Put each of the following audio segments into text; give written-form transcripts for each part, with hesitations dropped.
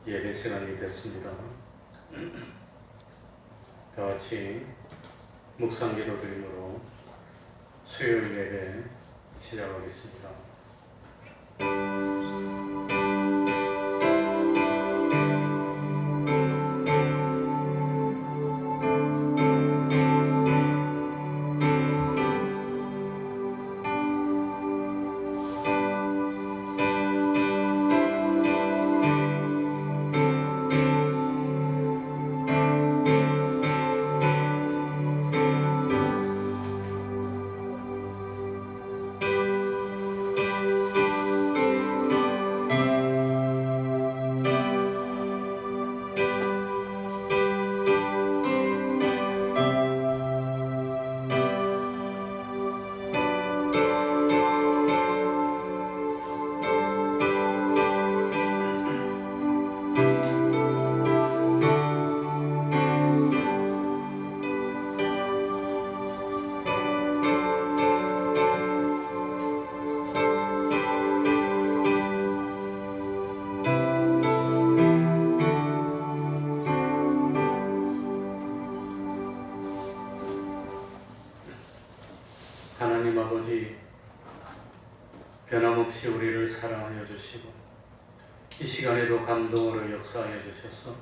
예배 시간이 됐습니다. 다 같이 묵상 기도 드림으로 수요일 예배 시작하겠습니다. 하나님 아버지, 변함없이 우리를 사랑하여 주시고 이 시간에도 감동으로 역사하여 주셔서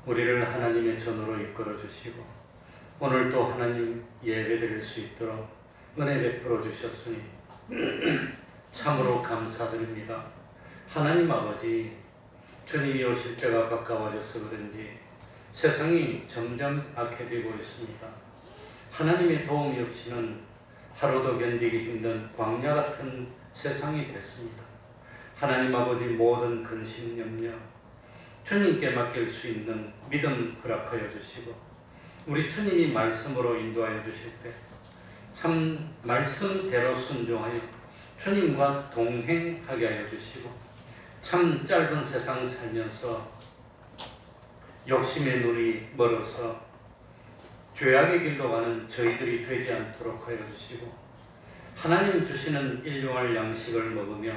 우리를 하나님의 전으로 이끌어 주시고 오늘 또 하나님 예배 드릴 수 있도록 은혜 베풀어 주셨으니 참으로 감사드립니다. 하나님 아버지, 주님이 오실 때가 가까워져서 그런지 세상이 점점 악해지고 있습니다. 하나님의 도움이 없이는 하루도 견디기 힘든 광야 같은 세상이 됐습니다. 하나님 아버지, 모든 근심 염려 주님께 맡길 수 있는 믿음 허락하여 주시고 우리 주님이 말씀으로 인도하여 주실 때 참 말씀대로 순종하여 주님과 동행하게 하여 주시고 참 짧은 세상 살면서 욕심의 눈이 멀어서 죄악의 길로 가는 저희들이 되지 않도록 하여 주시고 하나님 주시는 일용할 양식을 먹으며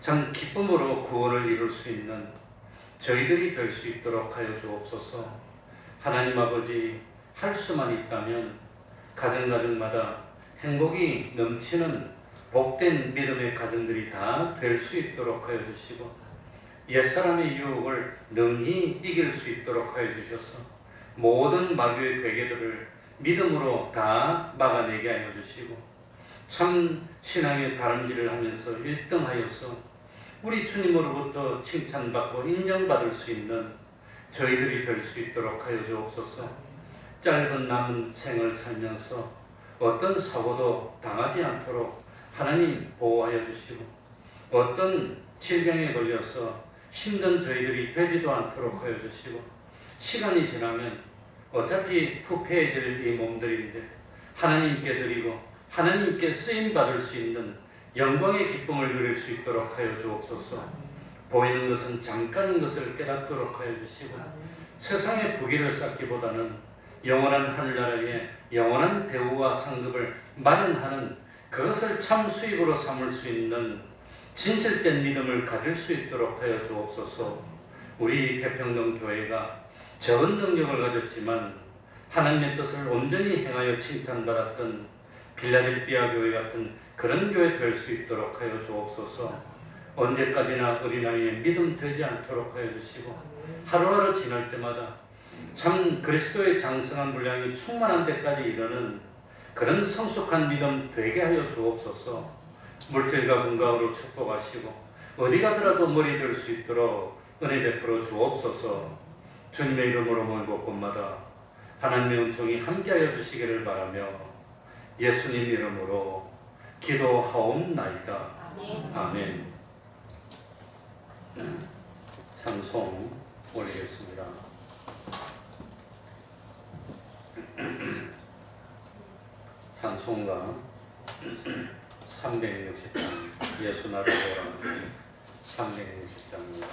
참 기쁨으로 구원을 이룰 수 있는 저희들이 될 수 있도록 하여 주옵소서. 하나님 아버지, 할 수만 있다면 가정마다 행복이 넘치는 복된 믿음의 가정들이 다 될 수 있도록 하여 주시고 옛사람의 유혹을 능히 이길 수 있도록 하여 주셔서 모든 마귀의 괴계들을 믿음으로 다 막아내게 하여 주시고 참 신앙의 다름질을 하면서 1등하여서 우리 주님으로부터 칭찬받고 인정받을 수 있는 저희들이 될 수 있도록 하여 주옵소서. 짧은 남은 생을 살면서 어떤 사고도 당하지 않도록 하나님 보호하여 주시고 어떤 질병에 걸려서 힘든 저희들이 되지도 않도록 하여 주시고 시간이 지나면 어차피 후패해질 이 몸들인데 하나님께 드리고 하나님께 쓰임받을 수 있는 영광의 기쁨을 누릴 수 있도록 하여 주옵소서. 보이는 것은 잠깐인 것을 깨닫도록 하여 주시고 세상의 부귀를 쌓기보다는 영원한 하늘나라에 영원한 대우와 상급을 마련하는 그것을 참 수입으로 삼을 수 있는 진실된 믿음을 가질 수 있도록 하여 주옵소서. 우리 태평동 교회가 적은 능력을 가졌지만 하나님의 뜻을 온전히 행하여 칭찬받았던 빌라델비아 교회 같은 그런 교회 될 수 있도록 하여 주옵소서. 언제까지나 어린아이의 믿음 되지 않도록 하여 주시고 하루하루 지날 때마다 참 그리스도의 장성한 분량이 충만한 데까지 이르는 그런 성숙한 믿음 되게 하여 주옵소서. 물질과 건강으로 축복하시고 어디 가더라도 머리 들 수 있도록 은혜 베풀어 주옵소서. 주님의 이름으로 몰고 곳마다 하나님의 은총이 함께하여 주시기를 바라며 예수님 이름으로 기도하옵나이다. 아멘. 찬송 올리겠습니다. 찬송가 360장, 예수 나를 보라 360장입니다.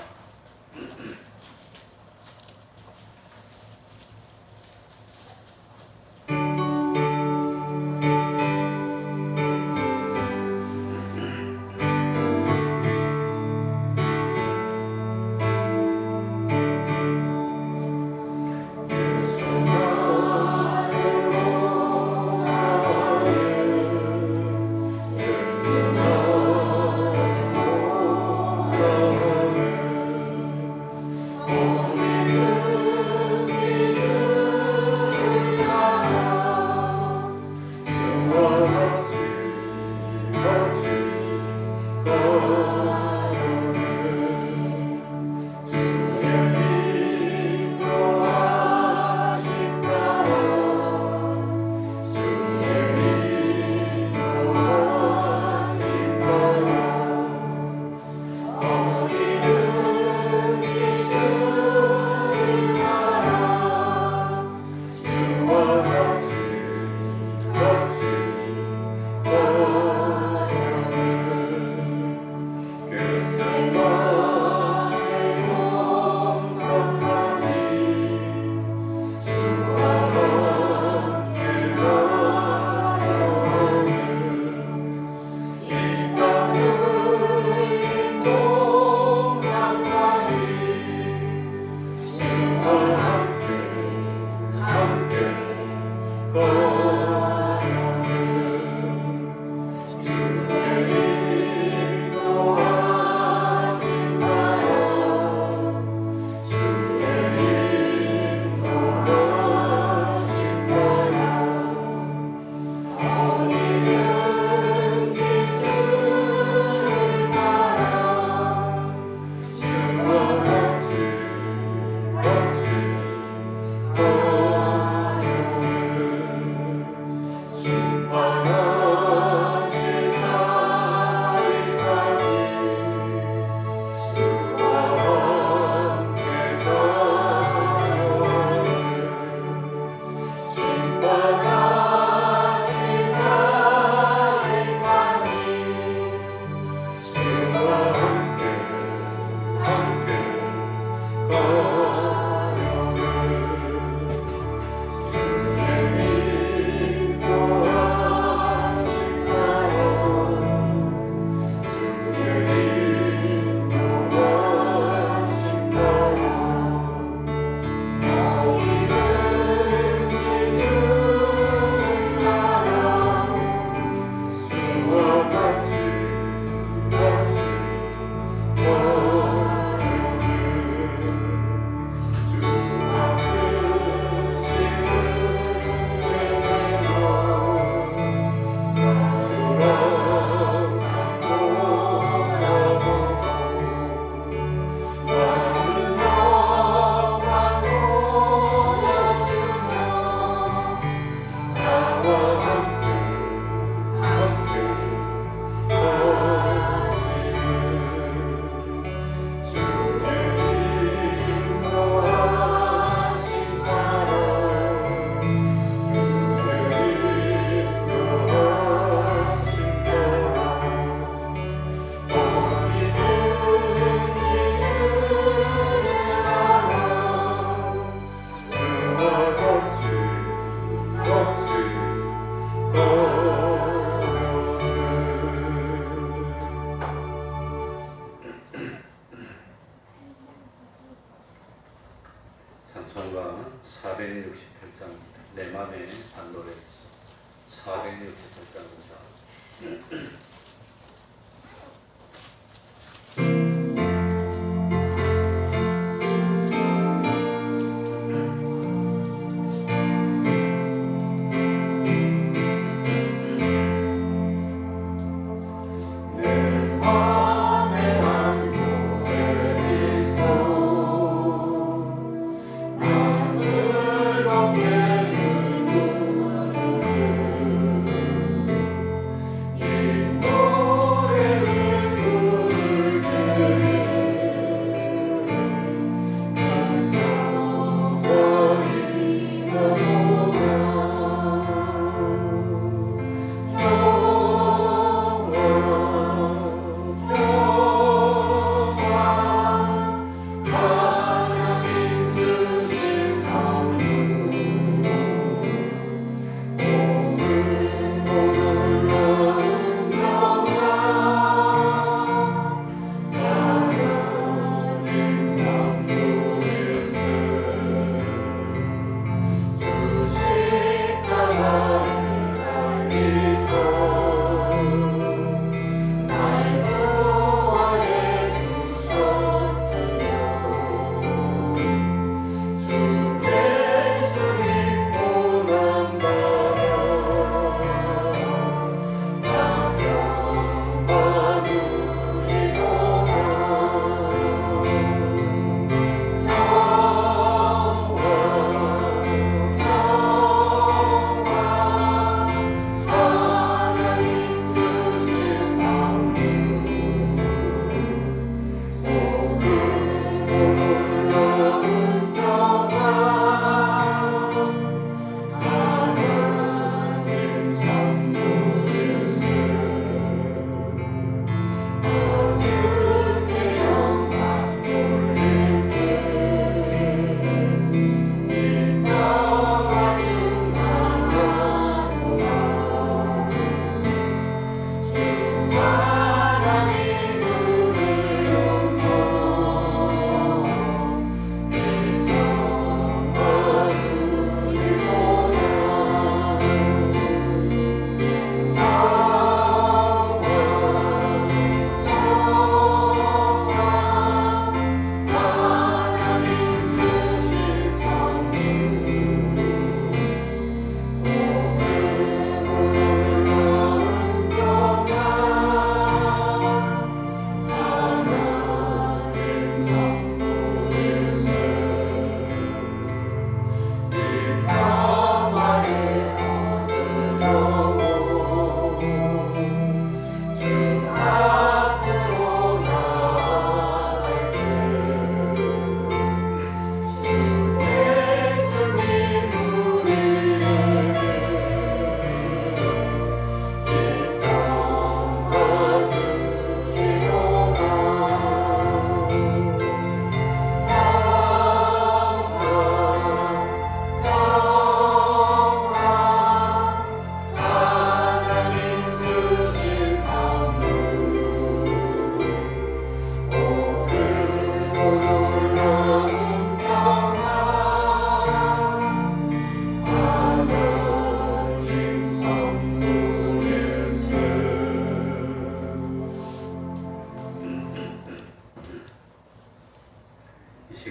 468장입니다. 내 맘에 한 노래에서 468장입니다.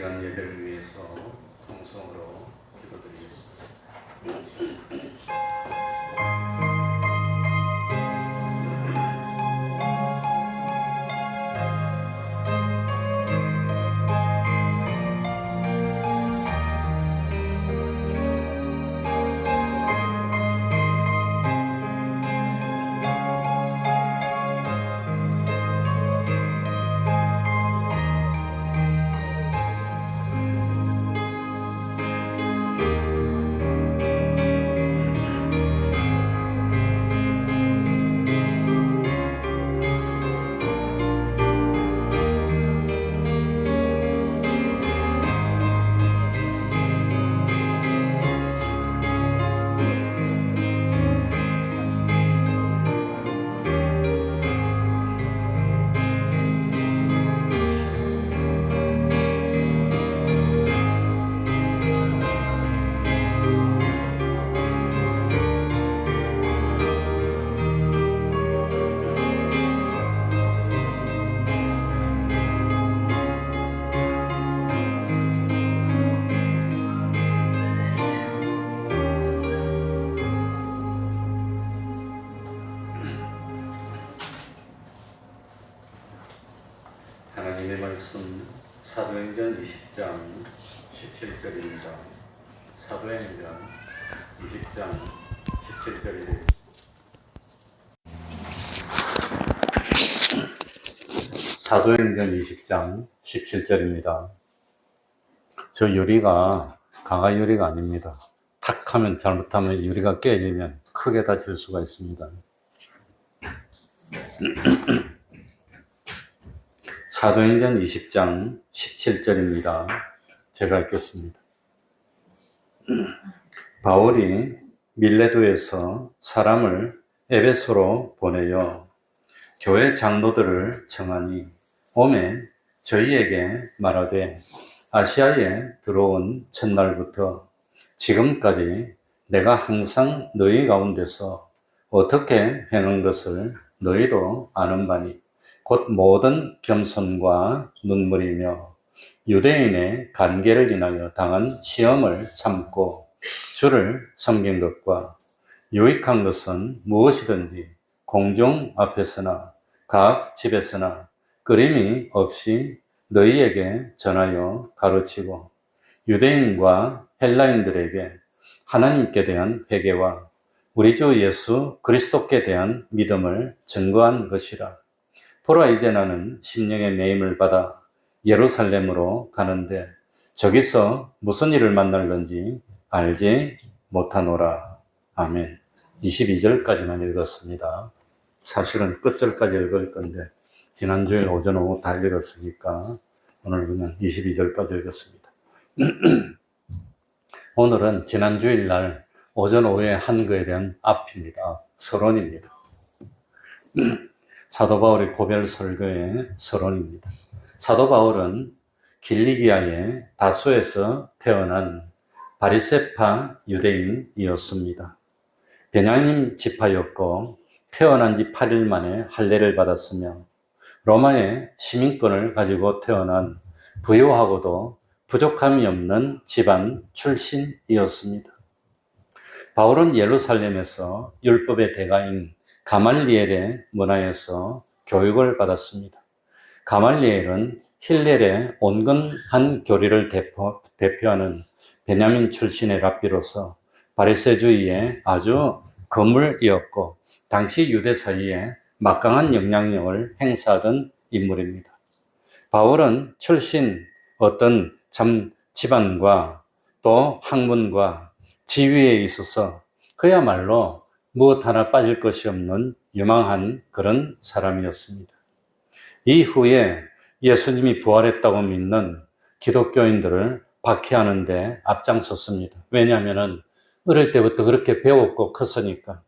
시간 예배를 위해서 통성으로 기도드리겠습니다. 하나님의 말씀 사도행전 20장 17절입니다. 사도행전 20장 17절이 사도행전 20장 17절입니다. 저 유리가 강화 유리가 아닙니다. 탁 하면 잘못하면 유리가 깨지면 크게 다칠 수가 있습니다. 사도행전 20장 17절입니다. 제가 읽겠습니다. 바울이 밀레도에서 사람을 에베소로 보내어 교회 장로들을 청하니 오매 저희에게 말하되 아시아에 들어온 첫날부터 지금까지 내가 항상 너희 가운데서 어떻게 행한 것을 너희도 아는 바니 곧 모든 겸손과 눈물이며 유대인의 관계를 인하여 당한 시험을 참고 주를 섬긴 것과 유익한 것은 무엇이든지 공중 앞에서나 각 집에서나 끊임이 없이 너희에게 전하여 가르치고 유대인과 헬라인들에게 하나님께 대한 회개와 우리 주 예수 그리스도께 대한 믿음을 증거한 것이라. 보라 이제 나는 심령의 매임을 받아 예루살렘으로 가는데 저기서 무슨 일을 만날는지 알지 못하노라. 아멘. 22절까지만 읽었습니다. 사실은 끝절까지 읽을 건데 지난주에 오전 오후 다 읽었으니까 오늘 그냥 22절까지 읽었습니다. 오늘은 지난주일 날 오전 오후에 한 거에 대한 앞입니다. 서론입니다. 사도 바울의 고별 설교의 서론입니다. 사도 바울은 길리기아의 다소에서 태어난 바리새파 유대인이었습니다. 베냐민 지파였고 태어난 지 8일 만에 할례를 받았으며 로마의 시민권을 가지고 태어난 부유하고도 부족함이 없는 집안 출신이었습니다. 바울은 예루살렘에서 율법의 대가인 가말리엘의 문화에서 교육을 받았습니다. 가말리엘은 힐렐의 온건한 교리를 대표하는 베냐민 출신의 랍비로서 바리새주의의 아주 거물이었고 당시 유대 사이에 막강한 영향력을 행사하던 인물입니다. 바울은 출신 어떤 집안과 또 학문과 지위에 있어서 그야말로 무엇 하나 빠질 것이 없는 유망한 그런 사람이었습니다. 이후에 예수님이 부활했다고 믿는 기독교인들을 박해하는 데 앞장섰습니다. 왜냐하면 어릴 때부터 그렇게 배웠고 컸으니까.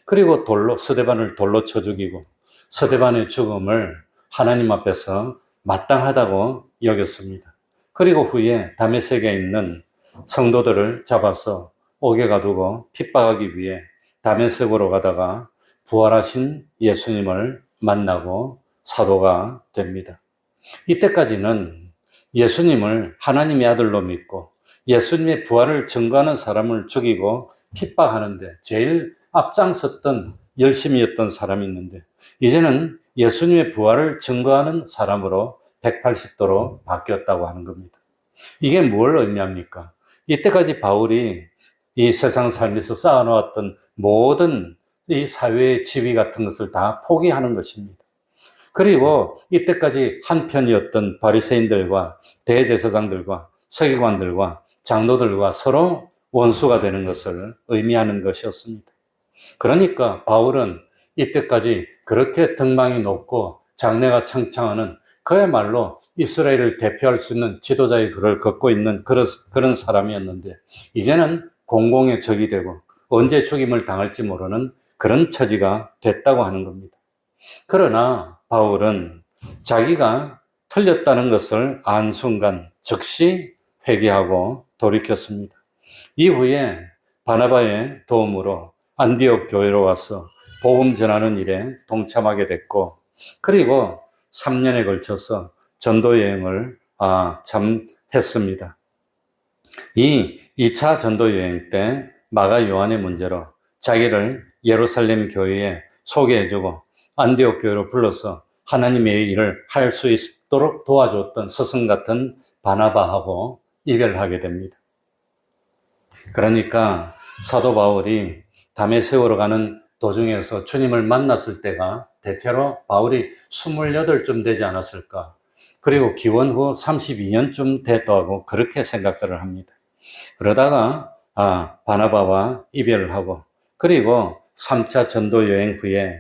그리고 스데반을 돌로 쳐 죽이고 스데반의 죽음을 하나님 앞에서 마땅하다고 여겼습니다. 그리고 후에 다메섹에 있는 성도들을 잡아서 옥에 가두고 핍박하기 위해 다메섹으로 가다가 부활하신 예수님을 만나고 사도가 됩니다. 이때까지는 예수님을 하나님의 아들로 믿고 예수님의 부활을 증거하는 사람을 죽이고 핍박하는데 제일 앞장섰던 열심이었던 사람이 있는데 이제는 예수님의 부활을 증거하는 사람으로 180도로 바뀌었다고 하는 겁니다. 이게 뭘 의미합니까? 이때까지 바울이 이 세상 삶에서 쌓아놓았던 모든 이 사회의 지위 같은 것을 다 포기하는 것입니다. 그리고 이때까지 한편이었던 바리새인들과 대제사장들과 서기관들과 장로들과 서로 원수가 되는 것을 의미하는 것이었습니다. 그러니까 바울은 이때까지 그렇게 등망이 높고 장래가 창창하는 그야말로 이스라엘을 대표할 수 있는 지도자의 글을 걷고 있는 그런 사람이었는데 이제는 공공의 적이 되고 언제 죽임을 당할지 모르는 그런 처지가 됐다고 하는 겁니다. 그러나 바울은 자기가 틀렸다는 것을 안 순간 즉시 회개하고 돌이켰습니다. 이후에 바나바의 도움으로 안디옥 교회로 와서 복음 전하는 일에 동참하게 됐고 그리고 3년에 걸쳐서 전도 여행을 했습니다. 이 2차 전도 여행 때 마가 요한의 문제로 자기를 예루살렘 교회에 소개해주고 안디옥 교회로 불러서 하나님의 일을 할 수 깊도록 도와줬던 스승 같은 바나바하고 이별하게 됩니다. 그러니까 사도 바울이 담에 세우러 가는 도중에서 주님을 만났을 때가 대체로 바울이 28쯤 되지 않았을까. 그리고 기원 후 32년쯤 됐다고 그렇게 생각들을 합니다. 그러다가 바나바와 이별을 하고 그리고 3차 전도 여행 후에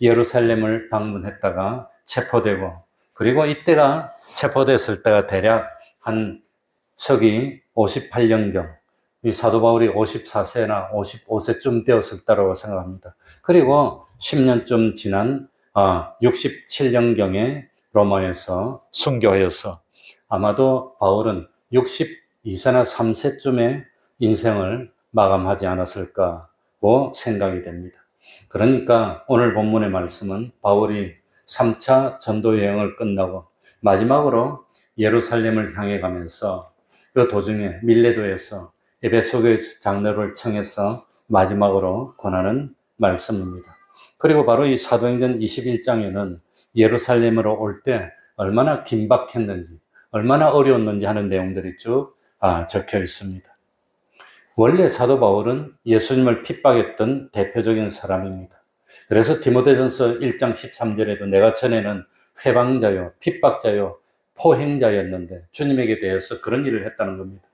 예루살렘을 방문했다가 체포되고 그리고 이때가 체포됐을 때가 대략 한 서기 58년경 이 사도 바울이 54세나 55세쯤 되었을 때라고 생각합니다. 그리고 10년쯤 지난 67년경에 로마에서 순교하여서 아마도 바울은 62세나 3세쯤에 인생을 마감하지 않았을까고 생각이 됩니다. 그러니까 오늘 본문의 말씀은 바울이 3차 전도 여행을 끝나고 마지막으로 예루살렘을 향해 가면서 그 도중에 밀레도에서 에베소교회 장로를 청해서 마지막으로 권하는 말씀입니다. 그리고 바로 이 사도행전 21장에는 예루살렘으로 올 때 얼마나 긴박했는지 얼마나 어려웠는지 하는 내용들이 쭉 적혀 있습니다. 원래 사도 바울은 예수님을 핍박했던 대표적인 사람입니다. 그래서 디모데전서 1장 13절에도 내가 전에는 회방자요, 핍박자요, 포행자였는데 주님에게 대해서 그런 일을 했다는 겁니다.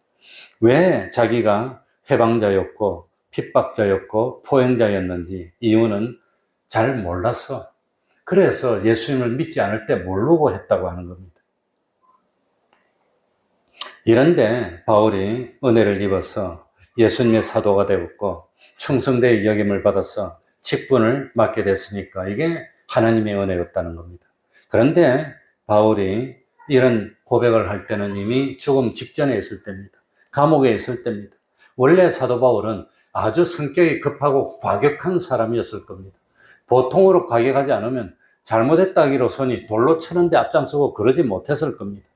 왜 자기가 회방자였고 핍박자였고 포행자였는지 이유는 잘 몰랐어. 그래서 예수님을 믿지 않을 때 모르고 했다고 하는 겁니다. 이런데 바울이 은혜를 입어서 예수님의 사도가 되었고 충성대의 여김을 받아서 직분을 맡게 됐으니까 이게 하나님의 은혜였다는 겁니다. 그런데 바울이 이런 고백을 할 때는 이미 죽음 직전에 있을 때입니다. 감옥에 있을 때입니다. 원래 사도 바울은 아주 성격이 급하고 과격한 사람이었을 겁니다. 보통으로 과격하지 않으면 잘못했다 하기로 손이 돌로 쳐는데 앞장서고 그러지 못했을 겁니다.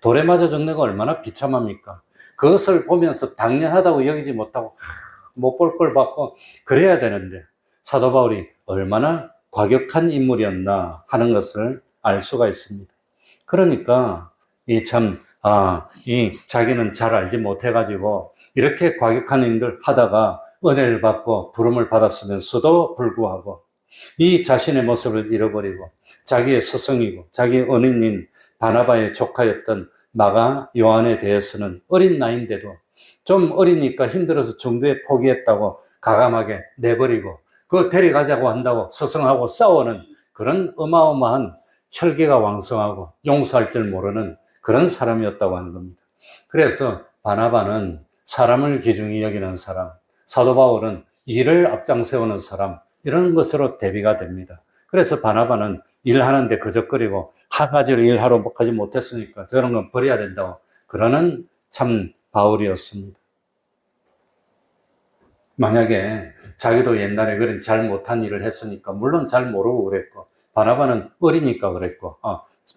돌에 맞아 죽는 거 얼마나 비참합니까? 그것을 보면서 당연하다고 여기지 못하고 못 볼 걸 받고 그래야 되는데 사도 바울이 얼마나 과격한 인물이었나 하는 것을 알 수가 있습니다. 그러니까 자기는 잘 알지 못해가지고 이렇게 과격한 일들 하다가 은혜를 받고 부름을 받았으면서도 불구하고 이 자신의 모습을 잃어버리고 자기의 스승이고 자기의 은인인 바나바의 조카였던 마가 요한에 대해서는 어린 나이인데도 좀 어리니까 힘들어서 중도에 포기했다고 가감하게 내버리고 그거 데려가자고 한다고 스승하고 싸우는 그런 어마어마한 혈기가 왕성하고 용서할 줄 모르는 그런 사람이었다고 하는 겁니다. 그래서 바나바는 사람을 귀중히 여기는 사람, 사도 바울은 일을 앞장 세우는 사람 이런 것으로 대비가 됩니다. 그래서 바나바는 일하는데 거적거리고 한 가지로 일하러 가지 못했으니까 저런 건 버려야 된다고 그러는 참 바울이었습니다. 만약에 자기도 옛날에 그런 잘 못한 일을 했으니까 물론 잘 모르고 그랬고 바나바는 어리니까 그랬고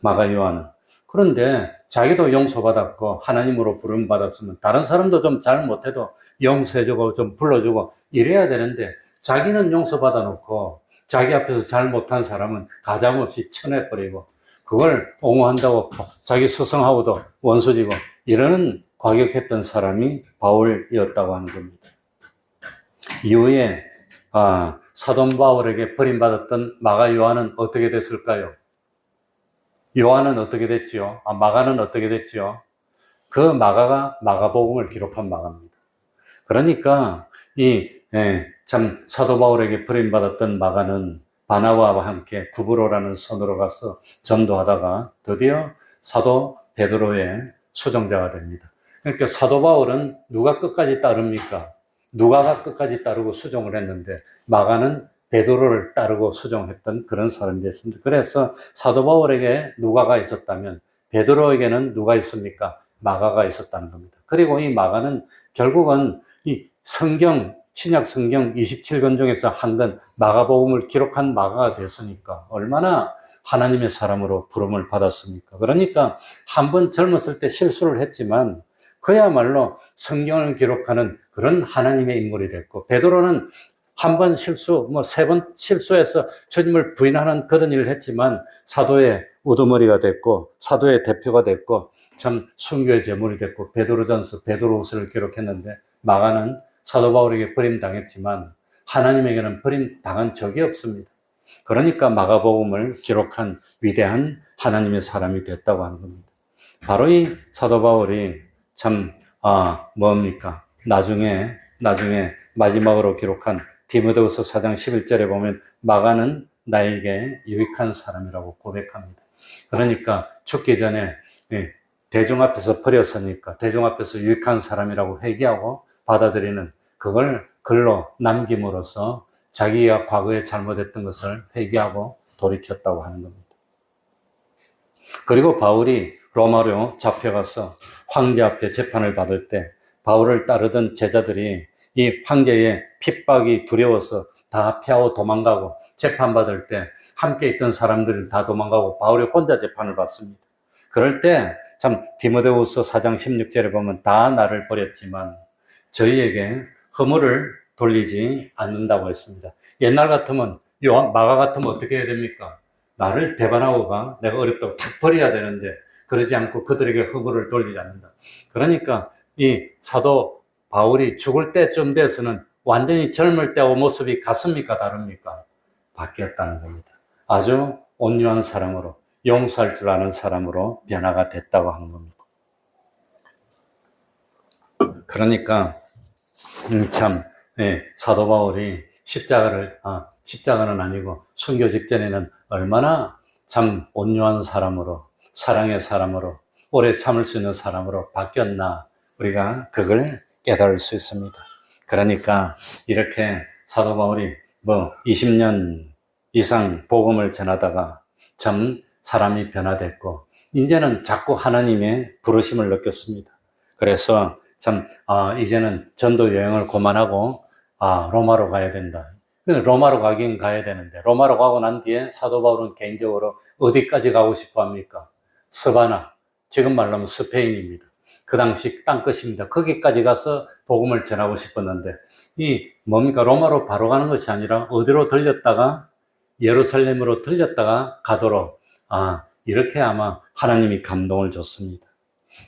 마가 요한은 그런데 자기도 용서받았고 하나님으로 부름받았으면 다른 사람도 좀 잘 못해도 용서해주고 좀 불러주고 이래야 되는데 자기는 용서받아 놓고 자기 앞에서 잘 못한 사람은 가장없이 쳐내버리고 그걸 옹호한다고 자기 스승하고도 원수지고 이러는 과격했던 사람이 바울이었다고 하는 겁니다. 이후에 사도 바울에게 버림받았던 마가 요한은 어떻게 됐을까요? 요한은 어떻게 됐지요? 마가는 어떻게 됐지요? 그 마가가 마가복음을 기록한 마가입니다. 그러니까 참 사도 바울에게 버림받았던 마가는 바나바와 함께 구브로라는 선으로 가서 전도하다가 드디어 사도 베드로의 수종자가 됩니다. 그러니까 사도 바울은 누가 끝까지 따릅니까? 누가가 끝까지 따르고 수종을 했는데 마가는 베드로를 따르고 수종했던 그런 사람이 됐습니다. 그래서 사도 바울에게 누가가 있었다면 베드로에게는 누가 있습니까? 마가가 있었다는 겁니다. 그리고 이 마가는 결국은 이 신약 성경 27권 중에서 한 권 마가복음을 기록한 마가가 됐으니까 얼마나 하나님의 사람으로 부름을 받았습니까? 그러니까 한번 젊었을 때 실수를 했지만 그야말로 성경을 기록하는 그런 하나님의 인물이 됐고 베드로는 한 번 실수, 뭐 세 번 실수해서 주님을 부인하는 그런 일을 했지만 사도의 우두머리가 됐고 사도의 대표가 됐고 참 순교의 제물이 됐고 베드로전서 베드로후서를 기록했는데 마가는 사도 바울에게 버림당했지만 하나님에게는 버림당한 적이 없습니다. 그러니까 마가복음을 기록한 위대한 하나님의 사람이 됐다고 하는 겁니다. 바로 이 사도 바울이 참 뭡니까? 나중에 마지막으로 기록한 디모데후서 4장 11절에 보면 마가는 나에게 유익한 사람이라고 고백합니다. 그러니까 죽기 전에 대중 앞에서 버렸으니까 대중 앞에서 유익한 사람이라고 회개하고 받아들이는 그걸 글로 남김으로써 자기가 과거에 잘못했던 것을 회개하고 돌이켰다고 하는 겁니다. 그리고 바울이 로마로 잡혀가서 황제 앞에 재판을 받을 때 바울을 따르던 제자들이 이 황제의 핍박이 두려워서 다 피하고 도망가고 재판받을 때 함께 있던 사람들은 다 도망가고 바울이 혼자 재판을 받습니다. 그럴 때 참 디모데후서 4장 16절에 보면 다 나를 버렸지만 저희에게 허물을 돌리지 않는다고 했습니다. 옛날 같으면 마가 같으면 어떻게 해야 됩니까? 나를 배반하고가 내가 어렵다고 탁 버려야 되는데 그러지 않고 그들에게 허물을 돌리지 않는다. 그러니까 이 사도 바울이 죽을 때쯤 돼서는 완전히 젊을 때와 모습이 같습니까? 다릅니까? 바뀌었다는 겁니다. 아주 온유한 사람으로 용서할 줄 아는 사람으로 변화가 됐다고 하는 겁니다. 그러니까 참 사도 바울이 십자가는 아니고 순교 직전에는 얼마나 참 온유한 사람으로 사랑의 사람으로 오래 참을 수 있는 사람으로 바뀌었나 우리가 그걸 깨달을 수 있습니다. 그러니까 이렇게 사도 바울이 20년 이상 복음을 전하다가 참 사람이 변화됐고 이제는 자꾸 하나님의 부르심을 느꼈습니다. 그래서 참 이제는 전도 여행을 그만하고 로마로 가야 된다. 로마로 가긴 가야 되는데 로마로 가고 난 뒤에 사도 바울은 개인적으로 어디까지 가고 싶어 합니까? 스바나, 지금 말로 하면 스페인입니다. 그 당시 땅끝입니다. 거기까지 가서 복음을 전하고 싶었는데 로마로 바로 가는 것이 아니라 어디로 들렸다가 예루살렘으로 들렸다가 가도록 이렇게 아마 하나님이 감동을 줬습니다.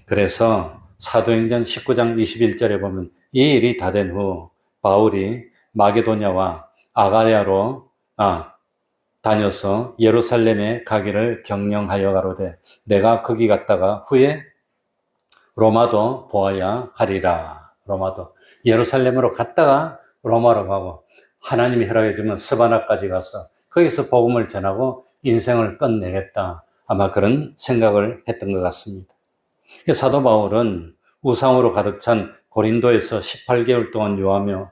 그래서 사도행전 19장 21절에 보면 이 일이 다 된 후 바울이 마게도냐와 아가야로 다녀서 예루살렘에 가기를 경영하여 가로되 내가 거기 갔다가 후에 로마도 보아야 하리라. 로마도 예루살렘으로 갔다가 로마로 가고 하나님이 허락해 주면 스바나까지 가서 거기서 복음을 전하고 인생을 끝내겠다. 아마 그런 생각을 했던 것 같습니다. 사도 바울은 우상으로 가득 찬 고린도에서 18개월 동안 유하며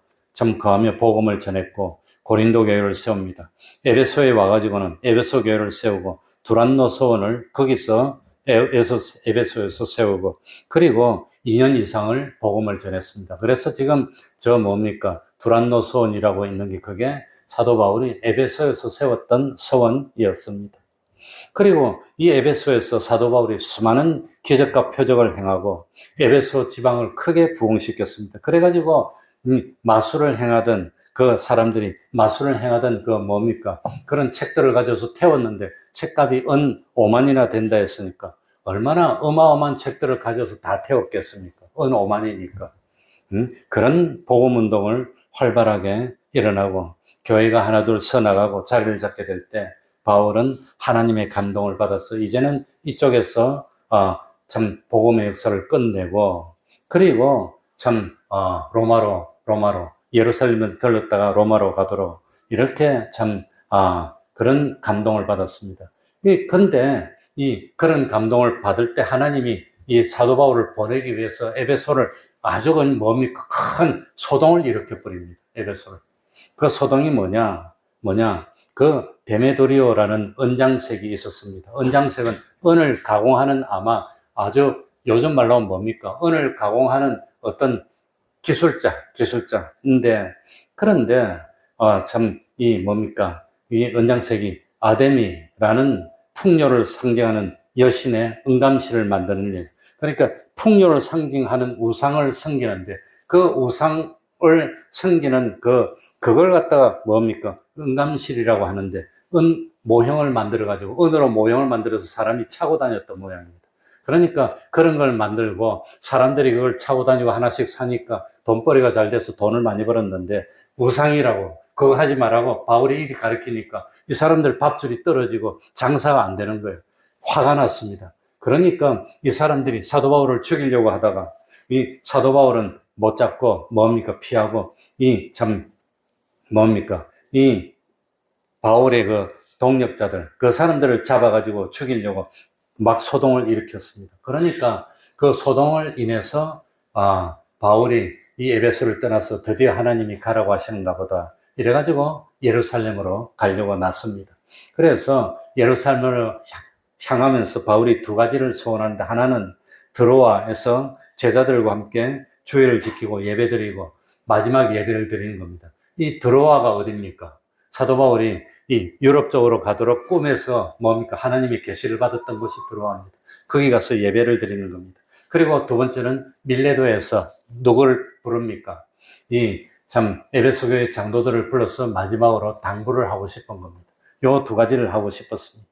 거하며 복음을 전했고 고린도 교회를 세웁니다. 에베소에 와가지고는 에베소 교회를 세우고 두란노 소원을 거기서 에베소에서 세우고 그리고 2년 이상을 복음을 전했습니다. 그래서 지금 두란노 소원이라고 있는 게 그게 사도 바울이 에베소에서 세웠던 서원이었습니다. 그리고 이 에베소에서 사도 바울이 수많은 기적과 표적을 행하고 에베소 지방을 크게 부흥시켰습니다. 그래가지고 마술을 행하던 그 사람들이 마술을 행하던 그런 책들을 가져서 태웠는데 책값이 은 5만이나 된다 했으니까 얼마나 어마어마한 책들을 가져서 다 태웠겠습니까? 은 5만이니까. 그런 복음운동을 활발하게 일어나고 교회가 하나둘 서나가고 자리를 잡게 될 때 바울은 하나님의 감동을 받아서 이제는 이쪽에서 참 복음의 역사를 끝내고 그리고 참 로마로 예루살렘에 들렀다가 로마로 가도록 이렇게 참 그런 감동을 받았습니다. 근데 그런 감동을 받을 때 하나님이 이 사도 바울을 보내기 위해서 에베소를 아주 큰 소동을 일으켜 버립니다. 에베소를. 그 소동이 뭐냐? 그 데메도리오라는 은장색이 있었습니다. 은장색은 은을 가공하는 아마 아주 요즘 말로 하면 은을 가공하는 어떤 기술자인데 그런데 이 은장색이 아데미라는 풍요를 상징하는 여신의 은감실을 만드는 일. 그러니까 풍요를 상징하는 우상을 섬기는데 그 우상을 섬기는 그걸 갖다가 뭡니까? 은감실이라고 하는데, 모형을 만들어가지고, 은으로 모형을 만들어서 사람이 차고 다녔던 모양입니다. 그러니까 그런 걸 만들고 사람들이 그걸 차고 다니고 하나씩 사니까 돈벌이가 잘 돼서 돈을 많이 벌었는데, 우상이라고 그거 하지 말라고 바울이 이리 가르치니까 이 사람들 밥줄이 떨어지고 장사가 안 되는 거예요. 화가 났습니다. 그러니까 이 사람들이 사도 바울을 죽이려고 하다가 이 사도 바울은 못 잡고 뭡니까? 피하고 이 바울의 그 동력자들, 그 사람들을 잡아가지고 죽이려고 막 소동을 일으켰습니다. 그러니까 그 소동을 인해서 바울이 이 에베소를 떠나서 드디어 하나님이 가라고 하시는가 보다 이래가지고 예루살렘으로 가려고 났습니다. 그래서 예루살렘으로 향하면서 바울이 두 가지를 소원하는데, 하나는 드로아에서 제자들과 함께 주일을 지키고 예배드리고 마지막 예배를 드리는 겁니다. 이 드로아가 어디입니까? 사도 바울이 이 유럽 쪽으로 가도록 꿈에서 하나님의 계시를 받았던 곳이 드로아입니다. 거기 가서 예배를 드리는 겁니다. 그리고 두 번째는 밀레도에서 누구를 부릅니까? 에베소 교회 장로들을 불러서 마지막으로 당부를 하고 싶은 겁니다. 요 두 가지를 하고 싶었습니다.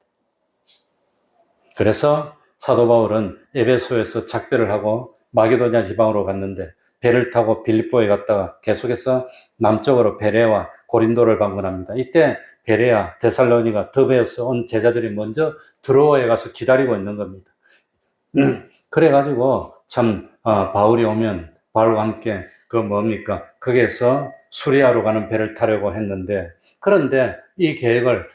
그래서 사도 바울은 에베소에서 작별을 하고 마게도냐 지방으로 갔는데, 배를 타고 빌립보에 갔다가 계속해서 남쪽으로 베레와 고린도를 방문합니다. 이때 베레아, 데살로니가, 더베에서 온 제자들이 먼저 드로아에 가서 기다리고 있는 겁니다. 그래가지고 바울이 오면 바울과 함께 거기에서 수리아로 가는 배를 타려고 했는데, 그런데 이 계획을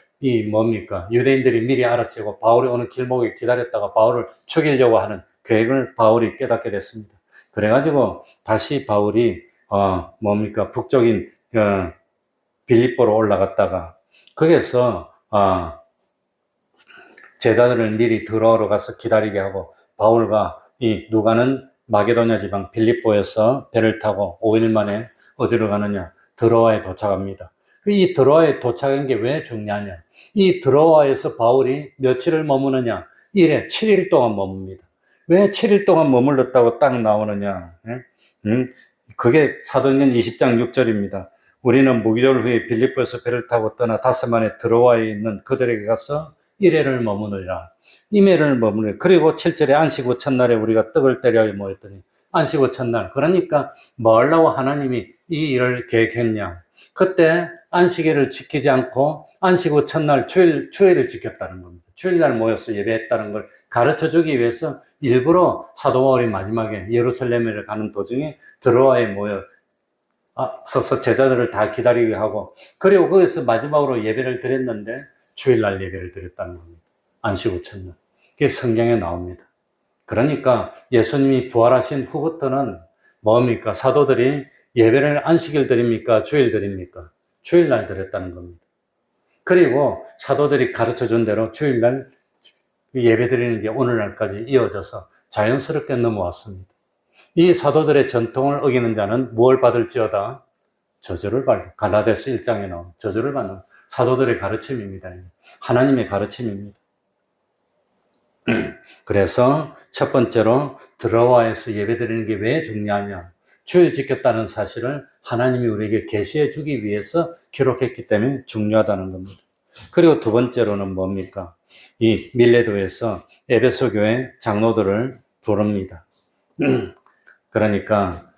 유대인들이 미리 알아채고 바울이 오는 길목에 기다렸다가 바울을 죽이려고 하는 계획을 바울이 깨닫게 됐습니다. 그래가지고 다시 바울이 북쪽인 빌립보로 올라갔다가 거기에서 제자들을 미리 드로아로 가서 기다리게 하고, 바울과 누가는 마게도냐 지방 빌립보에서 배를 타고 5일 만에 어디로 가느냐? 드로아에 도착합니다. 이 드로아에 도착한 게 왜 중요하냐? 이 드로아에서 바울이 며칠을 머무느냐? 7일 동안 머뭅니다. 왜 7일 동안 머물렀다고 딱 나오느냐? 그게 사도행전 20장 6절입니다. 우리는 무기절 후에 빌립보에서 배를 타고 떠나 닷새 만에 드로아에 있는 그들에게 가서 1회를 머무느라. 임회를 머무느라. 그리고 7절에 안식 후 첫날에 우리가 떡을 때려 모였더니, 안식 후 첫날. 그러니까 뭐 하려고 하나님이 이 일을 계획했냐? 그때 안식일을 지키지 않고 안식 후 첫날 주일을 지켰다는 겁니다. 주일날 모여서 예배했다는 걸 가르쳐 주기 위해서 일부러 사도 바울이 마지막에 예루살렘에 가는 도중에 드로아에 서서 제자들을 다 기다리게 하고, 그리고 거기서 마지막으로 예배를 드렸는데 주일날 예배를 드렸다는 겁니다. 안식 후 첫날. 그게 성경에 나옵니다. 그러니까 예수님이 부활하신 후부터는 사도들이 예배를 안식일 드립니까? 주일 드립니까? 주일날 드렸다는 겁니다. 그리고 사도들이 가르쳐 준 대로 주일날 예배 드리는 게 오늘날까지 이어져서 자연스럽게 넘어왔습니다. 이 사도들의 전통을 어기는 자는 무엇을 받을지어다? 저주를 받을. 갈라디아서 1장에 나온 저주를 받는 사도들의 가르침입니다. 하나님의 가르침입니다. 그래서 첫 번째로 드로아에서 예배 드리는 게 왜 중요하냐? 주일 지켰다는 사실을 하나님이 우리에게 계시해 주기 위해서 기록했기 때문에 중요하다는 겁니다. 그리고 두 번째로는 이 밀레도에서 에베소 교회 장로들을 부릅니다. 그러니까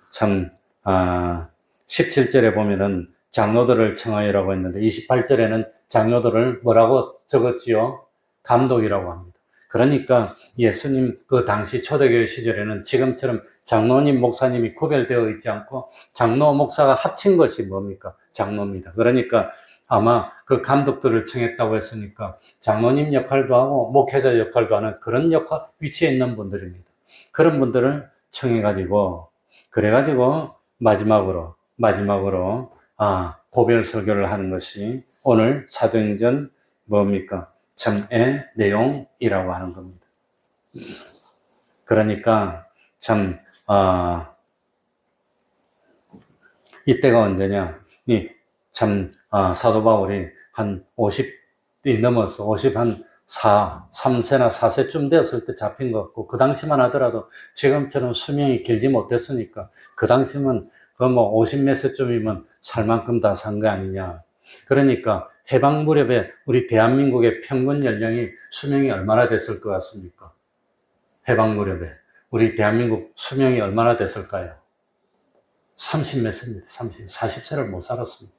17절에 보면은 장로들을 청하여라고 했는데 28절에는 장로들을 뭐라고 적었지요? 감독이라고 합니다. 그러니까 예수님 그 당시 초대교회 시절에는 지금처럼 장로님, 목사님이 구별되어 있지 않고 장로, 목사가 합친 것이 장로입니다. 그러니까 아마 그 감독들을 청했다고 했으니까 장로님 역할도 하고 목회자 역할도 하는 그런 위치에 있는 분들입니다. 그런 분들을 청해가지고, 그래가지고 마지막으로 고별 설교를 하는 것이 오늘 사도행전 참의 내용이라고 하는 겁니다. 그러니까 이때가 언제냐? 사도 바울이 한 50이 넘어서 3세나 4세쯤 되었을 때 잡힌 것 같고, 그 당시만 하더라도 지금처럼 수명이 길지 못했으니까 그 당시면 그거 뭐 50 몇 세쯤이면 살 만큼 다 산 거 아니냐. 그러니까 해방 무렵에 우리 대한민국의 평균 연령이 수명이 얼마나 됐을 것 같습니까? 해방 무렵에 우리 대한민국 수명이 얼마나 됐을까요? 30 몇 세입니다. 40세를 못 살았습니다.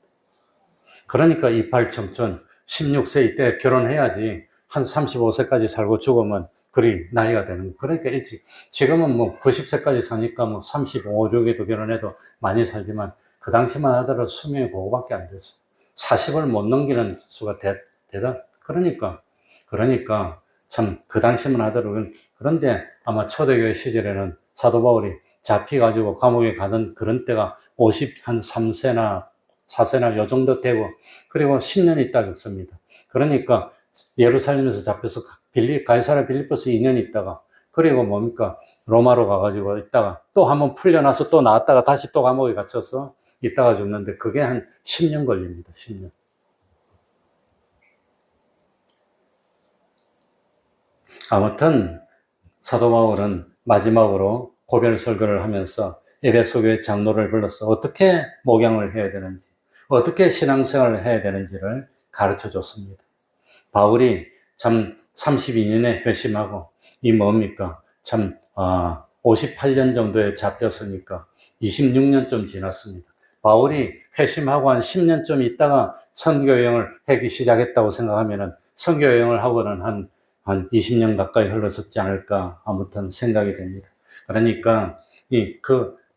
그러니까 이팔청춘 16세 이때 결혼해야지 한 35세까지 살고 죽으면 그리 나이가 되는 거예요. 그러니까 일찍 지금은 뭐 90세까지 사니까 뭐 35, 6에도 결혼해도 많이 살지만 그 당시만 하더라도 수명이 그거밖에 안 됐어. 40을 못 넘기는 수가 대단. 그러니까 참 그 당시만 하더라도 그런데 아마 초대교회 시절에는 사도 바울이 잡혀가지고 감옥에 가는 그런 때가 53세나 4세나 요 정도 되고 그리고 10년 있다 죽습니다. 그러니까 예루살렘에서 잡혀서 가이사랴 빌립보스 2년 있다가 그리고 뭡니까 로마로 가가지고 있다가 또 한번 풀려나서 또 나왔다가 다시 또 감옥에 갇혀서 있다가 죽는데 그게 한 10년 걸립니다. 10년. 아무튼 사도 바울은 마지막으로 고별 설교를 하면서 에베소 교회 장로를 불러서 어떻게 목양을 해야 되는지, 어떻게 신앙생활을 해야 되는지를 가르쳐 줬습니다. 바울이 참 32년에 회심하고 이 뭡니까? 참 58년 정도에 잡혔으니까 26년쯤 지났습니다. 바울이 회심하고 한 10년쯤 있다가 선교여행을 하기 시작했다고 생각하면은 선교여행을 하고는 한 20년 가까이 흘렀었지 않을까 아무튼 생각이 됩니다. 그러니까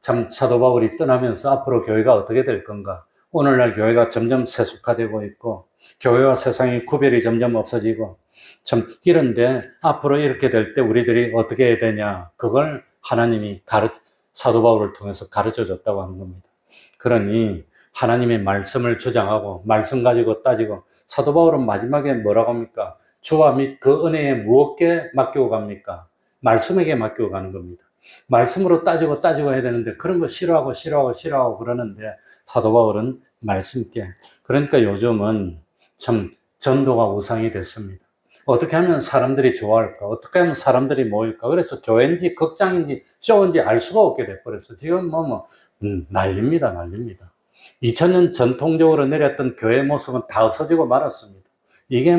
참 사도 바울이 떠나면서 앞으로 교회가 어떻게 될 건가? 오늘날 교회가 점점 세속화되고 있고 교회와 세상의 구별이 점점 없어지고 참 이런데 앞으로 이렇게 될 때 우리들이 어떻게 해야 되냐? 그걸 하나님이 사도 바울을 통해서 가르쳐 줬다고 하는 겁니다. 그러니 하나님의 말씀을 주장하고 말씀 가지고 따지고 사도 바울은 마지막에 뭐라고 합니까? 주와 및 그 은혜에 무엇게 맡기고 갑니까? 말씀에게 맡기고 가는 겁니다. 말씀으로 따지고 해야 되는데 그런 거 싫어하고 그러는데 사도 바울은 말씀께. 그러니까 요즘은 참 전도가 우상이 됐습니다. 어떻게 하면 사람들이 좋아할까? 어떻게 하면 사람들이 모일까? 그래서 교회인지 극장인지 쇼인지 알 수가 없게 돼버렸어. 지금 난립니다. 2000년 전통적으로 내렸던 교회 모습은 다 없어지고 말았습니다. 이게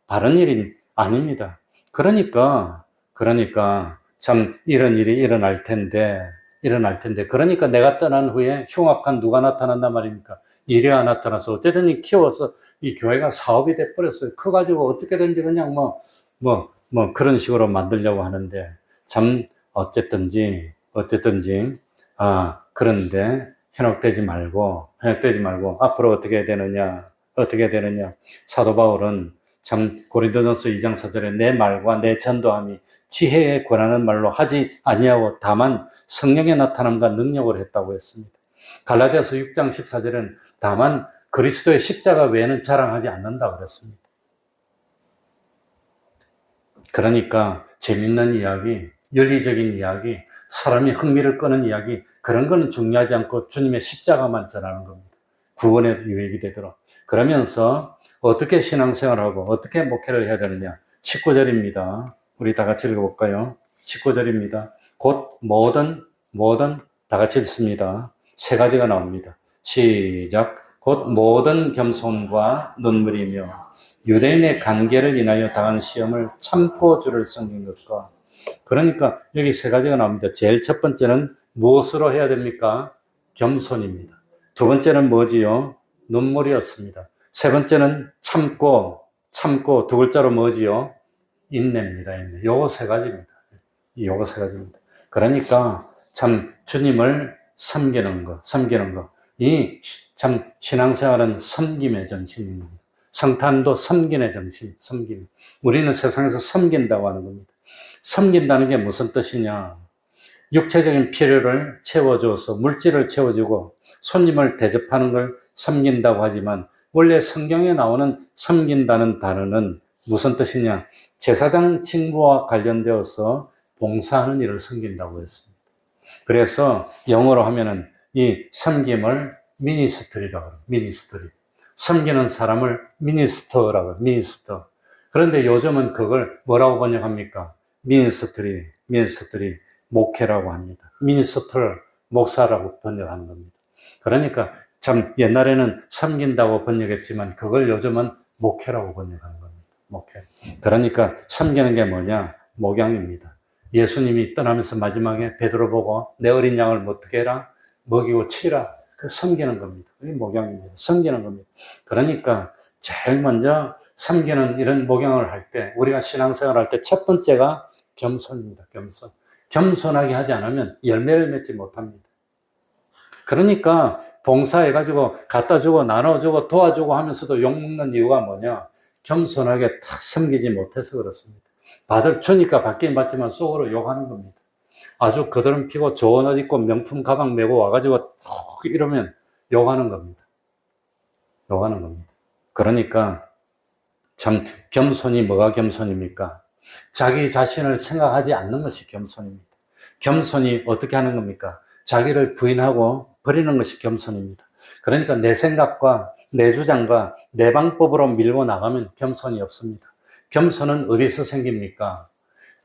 바른 일이 아닙니다. 그러니까 참 이런 일이 일어날 텐데 그러니까 내가 떠난 후에 흉악한 누가 나타난단 말입니까? 이레가 나타나서 어쨌든 키워서 이 교회가 사업이 돼버렸어요. 커가지고 어떻게든지 그냥 그런 식으로 만들려고 하는데 참 어쨌든지 그런데 현혹되지 말고 앞으로 어떻게 되느냐 사도 바울은 참 고린도전서 2장 4절에 내 말과 내 전도함이 지혜에 권하는 말로 하지 아니하고 다만 성령의 나타남과 능력을 했다고 했습니다. 갈라디아서 6장 14절은 다만 그리스도의 십자가 외에는 자랑하지 않는다고 그랬습니다. 그러니까 재밌는 이야기, 윤리적인 이야기, 사람이 흥미를 끄는 이야기 그런 거는 중요하지 않고 주님의 십자가만 전하는 겁니다. 구원의 유익이 되도록. 그러면서 어떻게 신앙생활하고 어떻게 목회를 해야 되느냐. 19절입니다. 우리 다 같이 읽어볼까요? 19절입니다. 곧 모든 다 같이 읽습니다. 세 가지가 나옵니다. 시작. 곧 모든 겸손과 눈물이며 유대인의 관계를 인하여 당한 시험을 참고 주를 섬긴 것과. 그러니까 여기 세 가지가 나옵니다. 제일 첫 번째는 무엇으로 해야 됩니까? 겸손입니다. 두 번째는 뭐지요? 눈물이었습니다. 세 번째는 참고 두 글자로 뭐지요? 인내입니다. 인내. 요거 세 가지입니다. 그러니까 참 주님을 섬기는 거. 이 참 신앙생활은 섬김의 정신입니다. 성탄도 섬김의 정신, 섬김. 우리는 세상에서 섬긴다고 하는 겁니다. 섬긴다는 게 무슨 뜻이냐? 육체적인 필요를 채워줘서 물질을 채워주고 손님을 대접하는 걸 섬긴다고 하지만 원래 성경에 나오는 섬긴다는 단어는 무슨 뜻이냐? 제사장 직무와 관련되어서 봉사하는 일을 섬긴다고 했습니다. 그래서 영어로 하면은 이 섬김을 미니스트리라고 해요. 미니스트리. 섬기는 사람을 미니스터라고 해요. 미니스터. 그런데 요즘은 그걸 뭐라고 번역합니까? 미니스트리, 목회라고 합니다. 미니스터, 목사라고 번역하는 겁니다. 그러니까 참 옛날에는 섬긴다고 번역했지만 그걸 요즘은 목회라고 번역하는 겁니다. 목회. 그러니까 섬기는 게 뭐냐? 목양입니다. 예수님이 떠나면서 마지막에 베드로 보고 내 어린 양을 어떻게 해라? 먹이고 치라. 그 섬기는 겁니다. 그게 목양입니다. 섬기는 겁니다. 그러니까 제일 먼저 섬기는 이런 목양을 할 때, 우리가 신앙생활 할 때 첫 번째가 겸손입니다. 겸손. 겸손하게 하지 않으면 열매를 맺지 못합니다. 그러니까 봉사해가지고 갖다 주고 나눠주고 도와주고 하면서도 욕먹는 이유가 뭐냐? 겸손하게 탁 섬기지 못해서 그렇습니다. 주니까 받긴 받지만 속으로 욕하는 겁니다. 아주 거드름 피고 좋은 옷 입고 명품 가방 메고 와가지고 툭 이러면 욕하는 겁니다. 욕하는 겁니다. 그러니까 참 겸손이 뭐가 겸손입니까? 자기 자신을 생각하지 않는 것이 겸손입니다. 겸손이 어떻게 하는 겁니까? 자기를 부인하고 버리는 것이 겸손입니다. 그러니까 내 생각과 내 주장과 내 방법으로 밀고 나가면 겸손이 없습니다. 겸손은 어디서 생깁니까?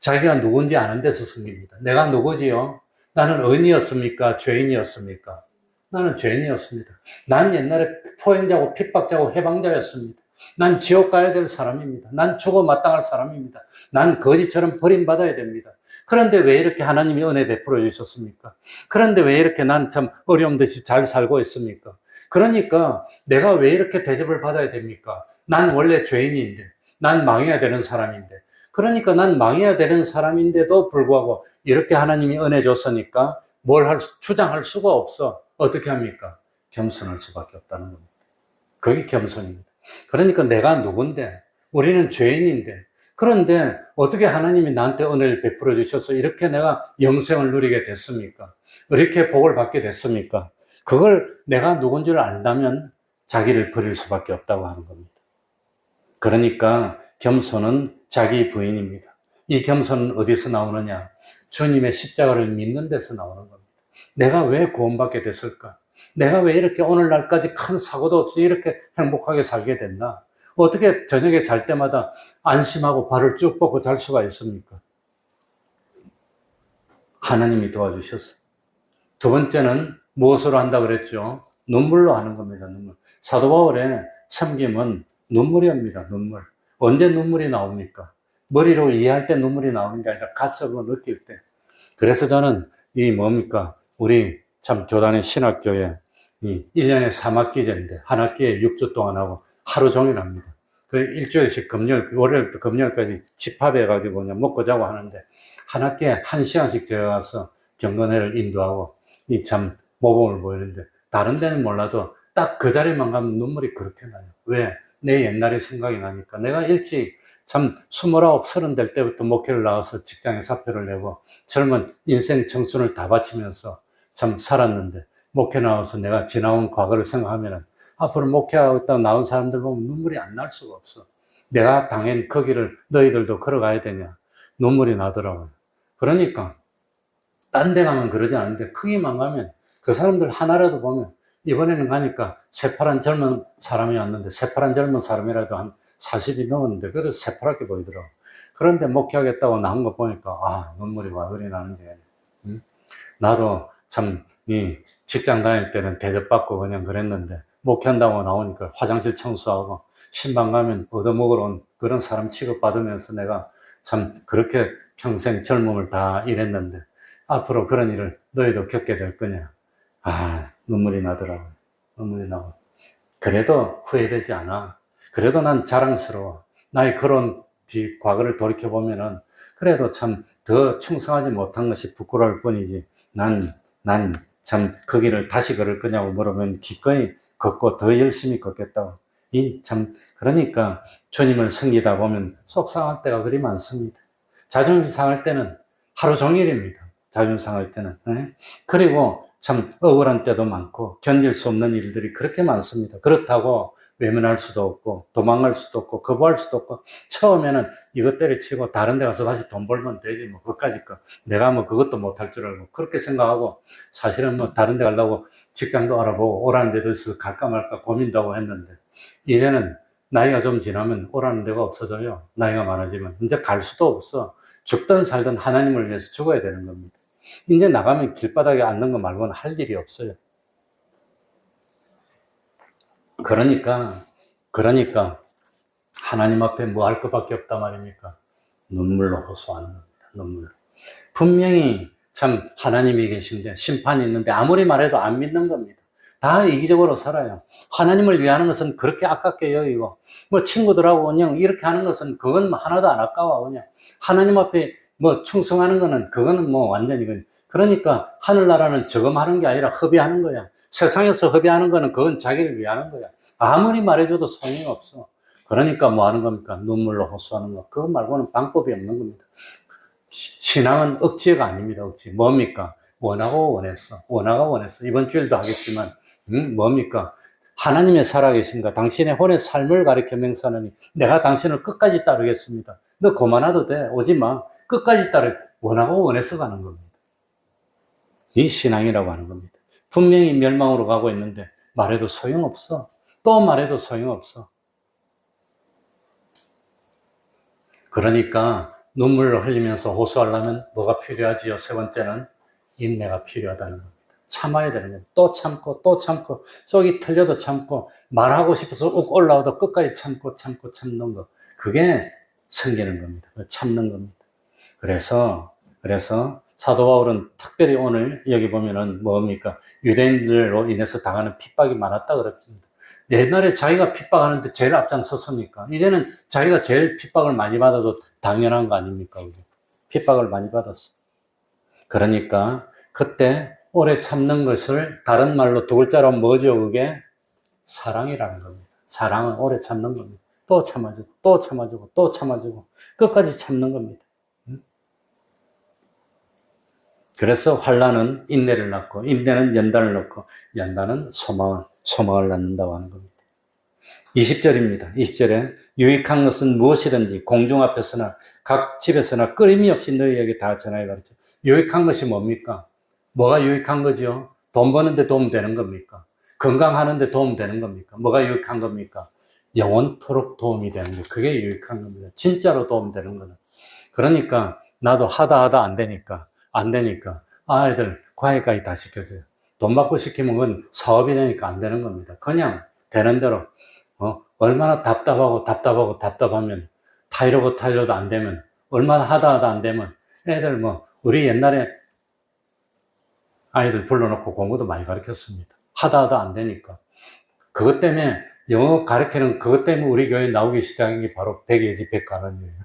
자기가 누군지 아는 데서 생깁니다. 내가 누구지요? 나는 의인이었습니까? 죄인이었습니까? 나는 죄인이었습니다. 난 옛날에 포행자고 핍박자고 해방자였습니다. 난 지옥 가야 될 사람입니다. 난 죽어 마땅할 사람입니다. 난 거지처럼 버림받아야 됩니다. 그런데 왜 이렇게 하나님이 은혜 베풀어 주셨습니까? 그런데 왜 이렇게 난 참 어려움 듯이 잘 살고 있습니까? 그러니까 내가 왜 이렇게 대접을 받아야 됩니까? 난 원래 죄인인데, 난 망해야 되는 사람인데, 그러니까 난 망해야 되는 사람인데도 불구하고 이렇게 하나님이 은혜 줬으니까 주장할 수가 없어. 어떻게 합니까? 겸손할 수밖에 없다는 겁니다. 그게 겸손입니다. 그러니까 내가 누군데, 우리는 죄인인데, 그런데 어떻게 하나님이 나한테 은혜를 베풀어 주셔서 이렇게 내가 영생을 누리게 됐습니까? 이렇게 복을 받게 됐습니까? 그걸 내가 누군 줄 안다면 자기를 버릴 수밖에 없다고 하는 겁니다. 그러니까 겸손은 자기 부인입니다. 이 겸손은 어디서 나오느냐? 주님의 십자가를 믿는 데서 나오는 겁니다. 내가 왜 구원받게 됐을까? 내가 왜 이렇게 오늘날까지 큰 사고도 없이 이렇게 행복하게 살게 됐나? 어떻게 저녁에 잘 때마다 안심하고 발을 쭉 뻗고 잘 수가 있습니까? 하나님이 도와주셨어요. 두 번째는 무엇으로 한다 그랬죠? 눈물로 하는 겁니다. 눈물. 사도 바울의 섬김은 눈물이옵니다. 눈물. 언제 눈물이 나옵니까? 머리로 이해할 때 눈물이 나오는 게 아니라 가슴으로 느낄 때. 그래서 저는 뭡니까? 우리 참 교단의 신학교에 1년에 3학기제인데 한 학기에 6주 동안 하고 하루 종일 합니다. 그 일주일씩 월요일부터 금요일까지 집합해가지고 그냥 먹고 자고 하는데 한 학기에 1시간씩 제가 가서 경건회를 인도하고 참 모범을 보이는데 다른 데는 몰라도 딱 그 자리만 가면 눈물이 그렇게 나요. 왜? 내 옛날이 생각이 나니까. 내가 일찍 참 29, 30 될 때부터 목회를 나와서 직장에 사표를 내고 젊은 인생 청춘을 다 바치면서 참 살았는데 목회 나와서 내가 지나온 과거를 생각하면 앞으로 목회하고 있다가 나온 사람들 보면 눈물이 안 날 수가 없어. 내가 당연히 그 길을 너희들도 걸어가야 되냐. 눈물이 나더라고요. 그러니까 딴 데 가면 그러지 않은데 크기만 가면 그 사람들 하나라도 보면 이번에는 가니까 새파란 젊은 사람이 왔는데 새파란 젊은 사람이라도 한 40이 넘었는데 그래도 새파랗게 보이더라고. 그런데 목회하겠다고 나온 거 보니까 눈물이 와 그리 나는지. 나도 참 직장 다닐 때는 대접받고 그냥 그랬는데 목회한다고 나오니까 화장실 청소하고 신방 가면 얻어먹으러 온 그런 사람 취급받으면서 내가 참 그렇게 평생 젊음을 다 일했는데 앞으로 그런 일을 너희도 겪게 될 거냐. 눈물이 나더라고요. 눈물이 나고. 그래도 후회되지 않아. 그래도 난 자랑스러워. 나의 그런 과거를 돌이켜보면은 그래도 참 더 충성하지 못한 것이 부끄러울 뿐이지. 난 참 그 길을 다시 걸을 거냐고 물으면 기꺼이 걷고 더 열심히 걷겠다고. 그러니까 주님을 섬기다 보면 속상할 때가 그리 많습니다. 자존심 상할 때는 하루 종일입니다. 자존심 상할 때는. 그리고 참 억울한 때도 많고 견딜 수 없는 일들이 그렇게 많습니다. 그렇다고 외면할 수도 없고 도망갈 수도 없고 거부할 수도 없고 처음에는 이것 때려치고 다른 데 가서 다시 돈 벌면 되지 뭐 그까짓 거 내가 뭐 그것도 못할 줄 알고 그렇게 생각하고 사실은 뭐 다른 데 가려고 직장도 알아보고 오라는 데도 있어서 갈까 말까 고민도 하고 했는데 이제는 나이가 좀 지나면 오라는 데가 없어져요. 나이가 많아지면 이제 갈 수도 없어. 죽든 살든 하나님을 위해서 죽어야 되는 겁니다. 이제 나가면 길바닥에 앉는 거 말고는 할 일이 없어요. 그러니까 하나님 앞에 뭐 할 것밖에 없단 말입니까? 눈물로 호소하는 겁니다. 눈물로. 분명히 참 하나님이 계신데 심판이 있는데 아무리 말해도 안 믿는 겁니다. 다 이기적으로 살아요. 하나님을 위하는 것은 그렇게 아깝게 여기고 뭐 친구들하고 그냥 이렇게 하는 것은 그건 하나도 안 아까워. 그냥 하나님 앞에 뭐 충성하는 거는 그거는 뭐 완전히 그러니까 하늘나라는 저금하는 게 아니라 허비하는 거야. 세상에서 허비하는 거는 그건 자기를 위하는 거야. 아무리 말해줘도 소용이 없어. 그러니까 뭐 하는 겁니까? 눈물로 호소하는 거. 그거 말고는 방법이 없는 겁니다. 신앙은 억지가 아닙니다. 억지. 뭡니까? 원하고 원했어. 이번 주일도 하겠지만, 뭡니까? 하나님의 살아계심과 당신의 혼의 삶을 가리켜 맹세하느니 내가 당신을 끝까지 따르겠습니다. 너 그만해도 돼. 오지 마. 끝까지 원하고 원해서 가는 겁니다. 이 신앙이라고 하는 겁니다. 분명히 멸망으로 가고 있는데 말해도 소용없어. 또 말해도 소용없어. 그러니까 눈물을 흘리면서 호소하려면 뭐가 필요하지요? 세 번째는 인내가 필요하다는 겁니다. 참아야 되는 겁니다. 또 참고 속이 틀려도 참고 말하고 싶어서 욱 올라와도 끝까지 참는 거. 그게 생기는 겁니다. 참는 겁니다. 그래서 사도 바울은 특별히 오늘 여기 보면은 뭡니까? 유대인들로 인해서 당하는 핍박이 많았다 그랬습니다. 옛날에 자기가 핍박하는데 제일 앞장섰으니까 이제는 자기가 제일 핍박을 많이 받아도 당연한 거 아닙니까? 핍박을 많이 받았어. 그러니까 그때 오래 참는 것을 다른 말로 두 글자로 뭐죠? 그게 사랑이라는 겁니다. 사랑은 오래 참는 겁니다. 또 참아주고 끝까지 참는 겁니다. 그래서 환난은 인내를 낳고 인내는 연단을 낳고 연단은 소망을 낳는다고 하는 겁니다. 20절입니다. 20절에 유익한 것은 무엇이든지 공중 앞에서나 각 집에서나 끊임이 없이 너희에게 다 전하여 가르쳐. 유익한 것이 뭡니까? 뭐가 유익한 거죠? 돈 버는데 도움 되는 겁니까? 건강하는데 도움 되는 겁니까? 뭐가 유익한 겁니까? 영원토록 도움이 되는 거. 그게 유익한 겁니다. 진짜로 도움 되는 거는. 그러니까 나도 하다 안 되니까 아이들 과외까지 다 시켜줘요. 돈 받고 시키면 그건 사업이 되니까 안 되는 겁니다. 그냥 되는 대로 얼마나 답답하면 타이러도 안 되면 얼마나 하다 안 되면 애들 우리 옛날에 아이들 불러놓고 공부도 많이 가르쳤습니다. 하다 안 되니까. 그것 때문에 영어 가르치는 그것 때문에 우리 교회 나오기 시작한 게 바로 백예지 백가론이에요.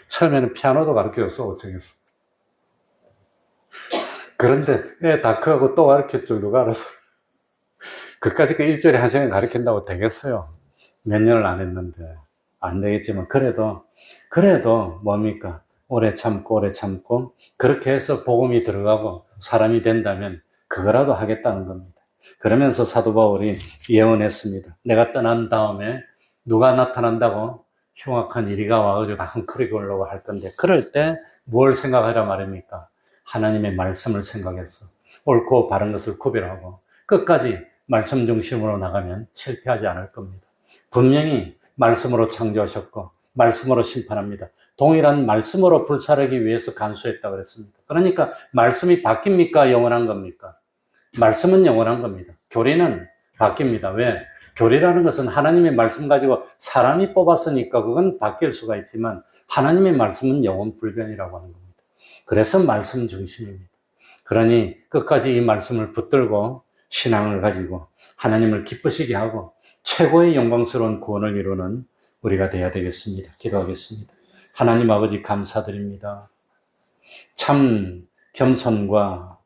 처음에는 피아노도 가르쳐줬어, 5층에서. 그런데 애 다 크고 또 가르칠 줄 누가 알았어. 그까짓 거 일주일에 한 시간 가르친다고 되겠어요? 몇 년을 안 했는데. 안 되겠지만, 그래도 뭡니까? 오래 참고, 그렇게 해서 복음이 들어가고 사람이 된다면 그거라도 하겠다는 겁니다. 그러면서 사도 바울이 예언했습니다. 내가 떠난 다음에 누가 나타난다고? 흉악한 이리가 와가지고 헝클어게 오려고 할 건데, 그럴 때 뭘 생각하라 말입니까? 하나님의 말씀을 생각해서 옳고 바른 것을 구별하고 끝까지 말씀 중심으로 나가면 실패하지 않을 겁니다. 분명히 말씀으로 창조하셨고 말씀으로 심판합니다. 동일한 말씀으로 불사르기 위해서 간수했다고 그랬습니다. 그러니까 말씀이 바뀝니까? 영원한 겁니까? 말씀은 영원한 겁니다. 교리는 바뀝니다. 왜? 교리라는 것은 하나님의 말씀 가지고 사람이 뽑았으니까 그건 바뀔 수가 있지만 하나님의 말씀은 영원 불변이라고 하는 겁니다. 그래서 말씀 중심입니다. 그러니 끝까지 이 말씀을 붙들고 신앙을 가지고 하나님을 기쁘시게 하고 최고의 영광스러운 구원을 이루는 우리가 되어야 되겠습니다. 기도하겠습니다. 하나님 아버지 감사드립니다. 참 겸손과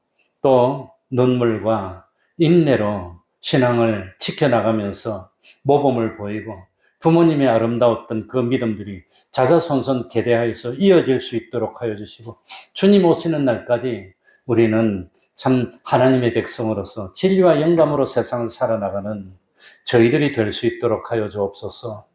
또 눈물과 인내로 신앙을 지켜나가면서 모범을 보이고 부모님의 아름다웠던 그 믿음들이 자자손손 계대하여서 이어질 수 있도록 하여 주시고 주님 오시는 날까지 우리는 참 하나님의 백성으로서 진리와 영감으로 세상을 살아나가는 저희들이 될 수 있도록 하여 주옵소서.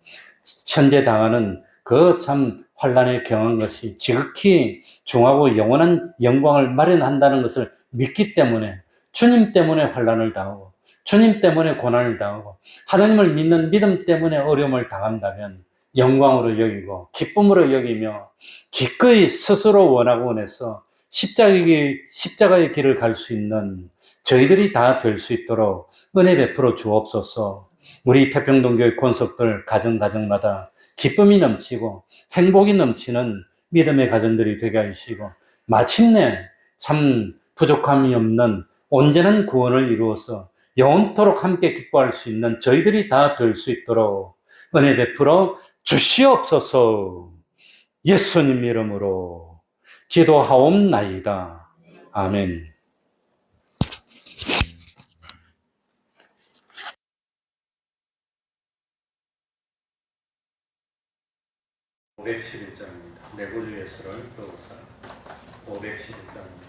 현재 당하는 그 참 환난에 경한 것이 지극히 중하고 영원한 영광을 마련한다는 것을 믿기 때문에 주님 때문에 환난을 당하고 주님 때문에 고난을 당하고 하나님을 믿는 믿음 때문에 어려움을 당한다면 영광으로 여기고 기쁨으로 여기며 기꺼이 스스로 원하고 원해서 십자가의 길을 갈 수 있는 저희들이 다 될 수 있도록 은혜 베풀어 주옵소서. 우리 태평동교회 권속들 가정마다 기쁨이 넘치고 행복이 넘치는 믿음의 가정들이 되게 하시고 마침내 참 부족함이 없는 온전한 구원을 이루어서 영원토록 함께 기뻐할 수 있는 저희들이 다 될 수 있도록 은혜 베풀어 주시옵소서. 예수님 이름으로 기도하옵나이다. 아멘. 511장입니다. 내 구주 예수를 더욱사 511장입니다.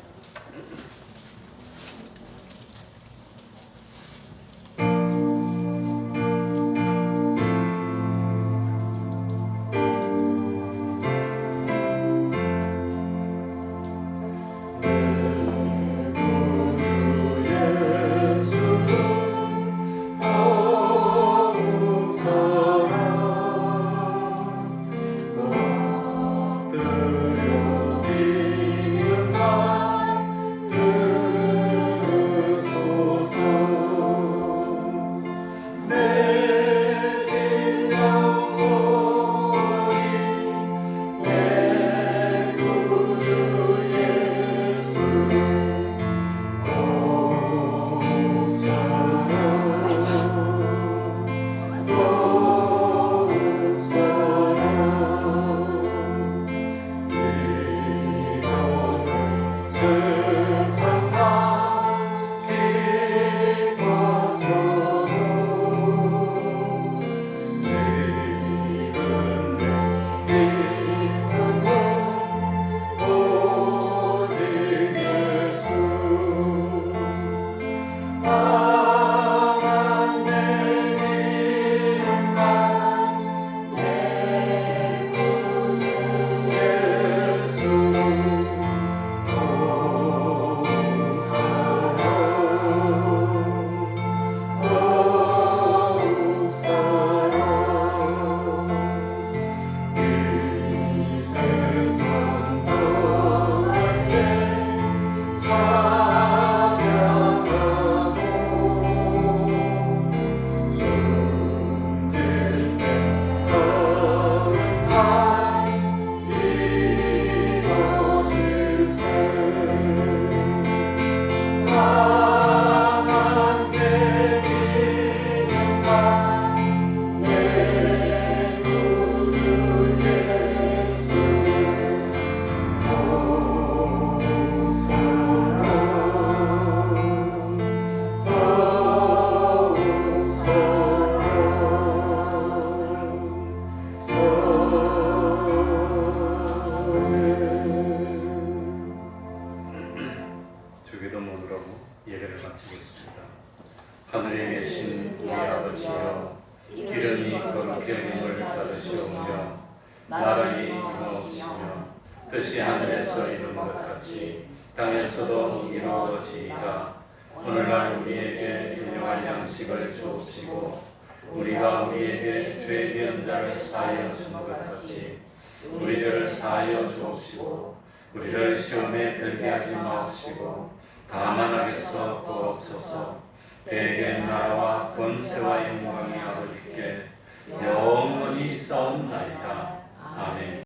주기도문으로 예배를 마치겠습니다. 하늘에 계신 우리 아버지여, 이름이 거룩히 여김을 받으시오며 나라의 이루어지며 뜻이 하늘에서 이룬 것 같이 땅에서도 이루어지이다. 오늘날 우리에게 일용할 양식을 주옵시고 우리가 우리에게 죄 지은 자를 사하여 준 것 같이 우리 죄를 사하여 주옵시고 우리를 시험에 들게 하지 마옵시고 다만 악에서 구하옵소서. 대개 나라와 권세와 영광이